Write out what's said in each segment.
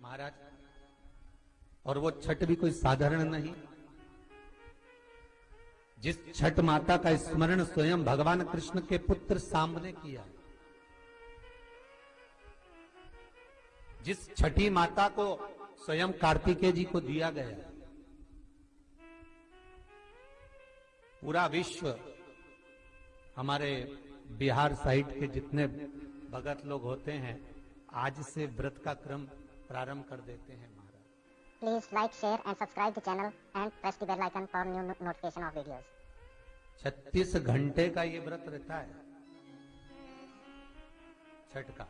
महाराज, और वो छठ भी कोई साधारण नहीं। जिस छठ माता का स्मरण स्वयं भगवान कृष्ण के पुत्र सांब ने किया, जिस छठी माता को स्वयं कार्तिकेय जी को दिया गया, पूरा विश्व, हमारे बिहार साइड के जितने भगत लोग होते हैं आज से व्रत का क्रम प्रारंभ कर देते हैं। महाराज, Please like, share and subscribe the channel and press the bell icon for new notification of videos. 36 घंटे का ये व्रत रहता है छठ का।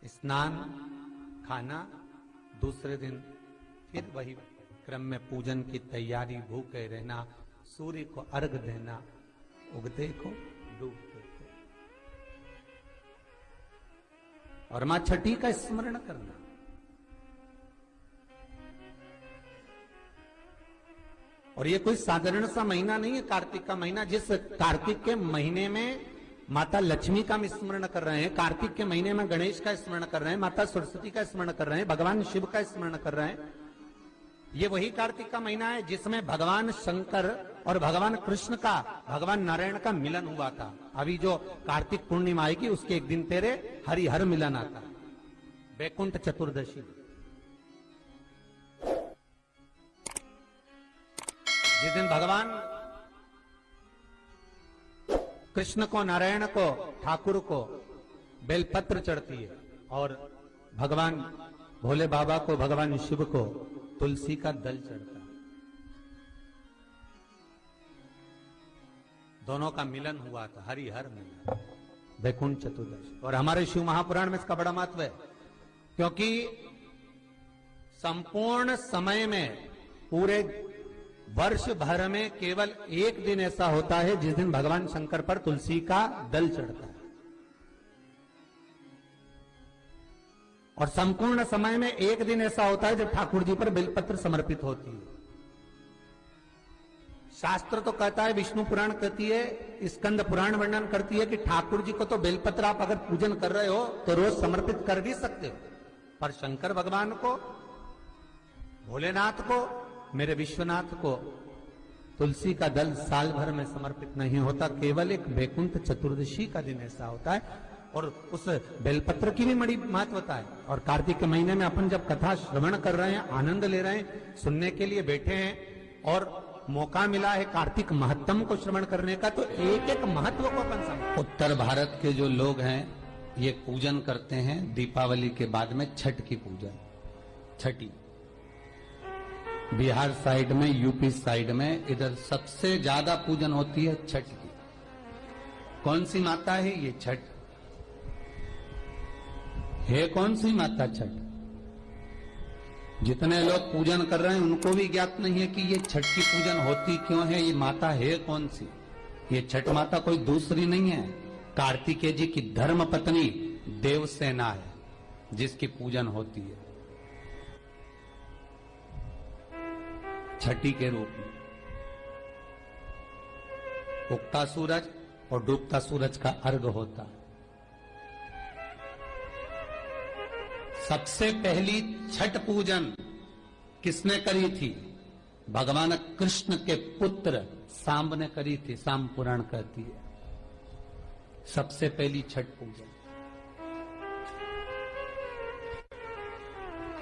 स्नान, खाना, दूसरे दिन फिर वही क्रम में पूजन की तैयारी, भूखे रहना, सूर्य को अर्घ देना, उगते को डूबते को, और मां छठी का स्मरण करना। और ये कोई साधारण सा महीना नहीं है कार्तिक का महीना। जिस कार्तिक के महीने में माता लक्ष्मी का स्मरण कर रहे हैं, कार्तिक के महीने में गणेश का स्मरण कर रहे हैं, माता सरस्वती का स्मरण कर रहे हैं, भगवान शिव का स्मरण कर रहे हैं, ये वही कार्तिक का महीना है जिसमें भगवान शंकर और भगवान कृष्ण का, भगवान नारायण का मिलन हुआ था। अभी जो कार्तिक पूर्णिमा आएगी उसके एक दिन तेरे हरिहर मिलन आता, वैकुंठ चतुर्दशी। जिस दिन भगवान कृष्ण को, नारायण को, ठाकुर को बेलपत्र चढ़ती है और भगवान भोले बाबा को, भगवान शिव को तुलसी का दल चढ़ता है। दोनों का मिलन हुआ था, हरिहर मिलन, वैकुंठ चतुर्दशी। और हमारे शिव महापुराण में इसका बड़ा महत्व है, क्योंकि संपूर्ण समय में, पूरे वर्ष भर में केवल एक दिन ऐसा होता है जिस दिन भगवान शंकर पर तुलसी का दल चढ़ता है, और संपूर्ण समय में एक दिन ऐसा होता है जब ठाकुर जी पर बेलपत्र समर्पित होती है। शास्त्र तो कहता है, विष्णु पुराण कहती है, स्कंद पुराण वर्णन करती है कि ठाकुर जी को तो बेलपत्र आप अगर पूजन कर रहे हो तो रोज समर्पित कर भी सकते हो, पर शंकर भगवान को, भोलेनाथ को, मेरे विश्वनाथ को तुलसी का दल साल भर में समर्पित नहीं होता, केवल एक वैकुंठ चतुर्दशी का दिन ऐसा होता है। और उस बेलपत्र की भी बड़ी महत्वता है। और कार्तिक के महीने में अपन जब कथा श्रवण कर रहे हैं, आनंद ले रहे हैं, सुनने के लिए बैठे हैं और मौका मिला है कार्तिक महत्तम को श्रवण करने का, तो एक एक महत्व को अपन समझ। उत्तर भारत के जो लोग हैं ये पूजन करते हैं दीपावली के बाद में छठ की पूजन, छठी। बिहार साइड में, यूपी साइड में, इधर सबसे ज्यादा पूजन होती है छठ की। कौन सी माता है ये? छठ है। कौन सी माता? छठ। जितने लोग पूजन कर रहे हैं उनको भी ज्ञात नहीं है कि ये छठ की पूजन होती क्यों है, ये माता है कौन सी। ये छठ माता कोई दूसरी नहीं है, कार्तिकेय जी की धर्म पत्नी देवसेना है जिसकी पूजन होती है छठी के रूप में। उगता सूरज और डूबता सूरज का अर्घ होता है। सबसे पहली छठ पूजन किसने करी थी? भगवान कृष्ण के पुत्र सांब ने करी थी। सांब पुराण कहती है सबसे पहली छठ पूजन,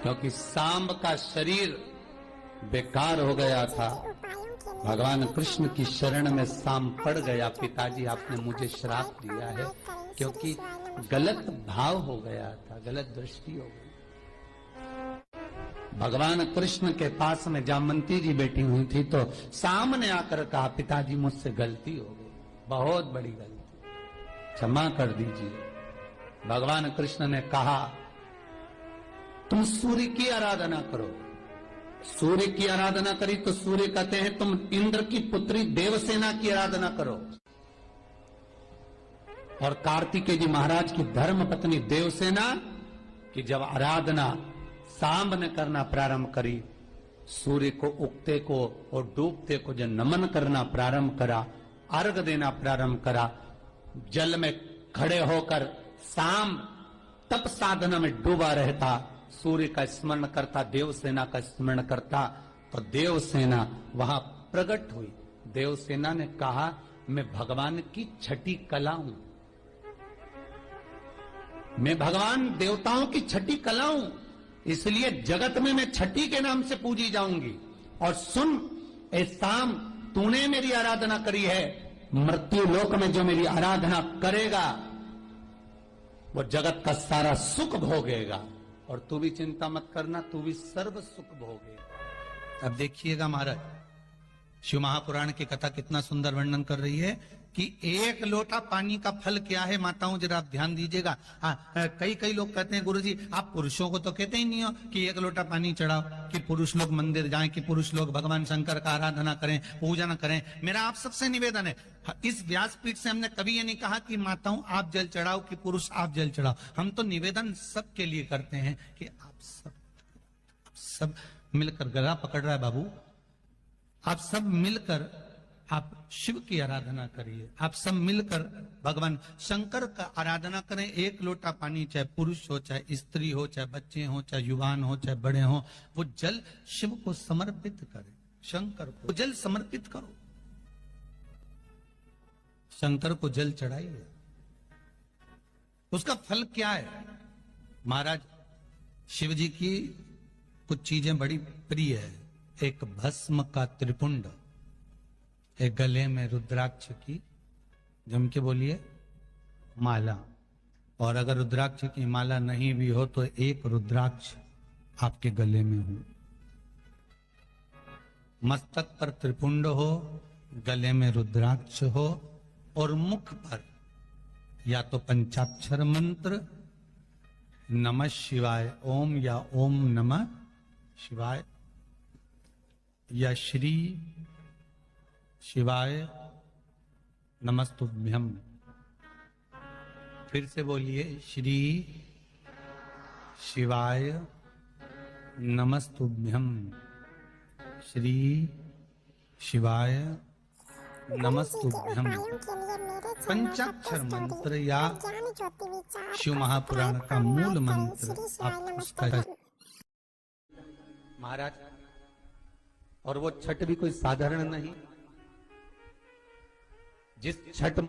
क्योंकि सांब का शरीर बेकार हो गया था। भगवान कृष्ण की शरण में सांब पड़ गया। पिताजी आपने मुझे श्राप दिया है, क्योंकि गलत भाव हो गया था, गलत दृष्टि हो गई। भगवान कृष्ण के पास में जामवंती जी बैठी हुई थी तो सामने आकर कहा, पिताजी मुझसे गलती हो गई, बहुत बड़ी गलती, क्षमा कर दीजिए। भगवान कृष्ण ने कहा, तुम सूर्य की आराधना करो। सूर्य की आराधना करी तो सूर्य कहते हैं तुम इंद्र की पुत्री देवसेना की आराधना करो। और कार्तिकेय जी महाराज की धर्म पत्नी देवसेना की जब आराधना सांब ने करना प्रारंभ करी, सूर्य को उगते को और डूबते को जब नमन करना प्रारंभ करा, अर्घ देना प्रारंभ करा, जल में खड़े होकर सांब तप साधना में डूबा रहता, सूर्य का स्मरण करता, देवसेना का स्मरण करता, तो देवसेना वहां प्रकट हुई। देवसेना ने कहा मैं भगवान की छठी कला हूं, मैं भगवान देवताओं की छठी कला हूं, इसलिए जगत में मैं छठी के नाम से पूजी जाऊंगी। और सुन ए शाम, तूने मेरी आराधना करी है, मृत्यु लोक में जो मेरी आराधना करेगा वो जगत का सारा सुख भोगेगा, और तू भी चिंता मत करना, तू भी सर्व सुख भोगेगा। अब देखिएगा महाराज, शिव महापुराण की कथा कितना सुंदर वर्णन कर रही है कि एक लोटा पानी का फल क्या है। माताओं जरा आप ध्यान दीजिएगा। कई लोग कहते हैं गुरुजी आप पुरुषों को तो कहते ही नहीं हो कि एक लोटा पानी चढ़ाओ, कि पुरुष लोग मंदिर जाएं, कि पुरुष लोग भगवान शंकर का आराधना करें, पूजन करें। मेरा आप सबसे निवेदन है, इस व्यासपीठ से हमने कभी ये नहीं कहा कि माताओं आप जल चढ़ाओ, कि पुरुष आप जल चढ़ाओ। हम तो निवेदन सबके लिए करते हैं कि आप सब मिलकर, गला पकड़ रहा है बाबू, आप सब मिलकर आप शिव की आराधना करिए, आप सब मिलकर भगवान शंकर का आराधना करें। एक लोटा पानी, चाहे पुरुष हो, चाहे स्त्री हो, चाहे बच्चे हो, चाहे युवान हो, चाहे बड़े हो, वो जल शिव को समर्पित करें, शंकर को जल समर्पित करो, शंकर को जल चढ़ाइए। उसका फल क्या है महाराज? शिव जी की कुछ चीजें बड़ी प्रिय है। एक भस्म का त्रिपुंड, एक गले में रुद्राक्ष की, जम के बोलिए, माला। और अगर रुद्राक्ष की माला नहीं भी हो तो एक रुद्राक्ष आपके गले में हो, मस्तक पर त्रिपुंड हो, गले में रुद्राक्ष हो, और मुख पर या तो पंचाक्षर मंत्र नमः शिवाय ओम, या ओम नमः शिवाय, या श्री शिवाय नमस्तुभ्यम। फिर से बोलिए, श्री शिवाय नमस्तुभ्यम, श्री शिवाय नमस्तुभ्यम। पंचाक्षर मंत्र या शिव महापुराण का मूल मंत्र आप उसका महाराज। और वो छठ भी कोई साधारण नहीं, जिस छठ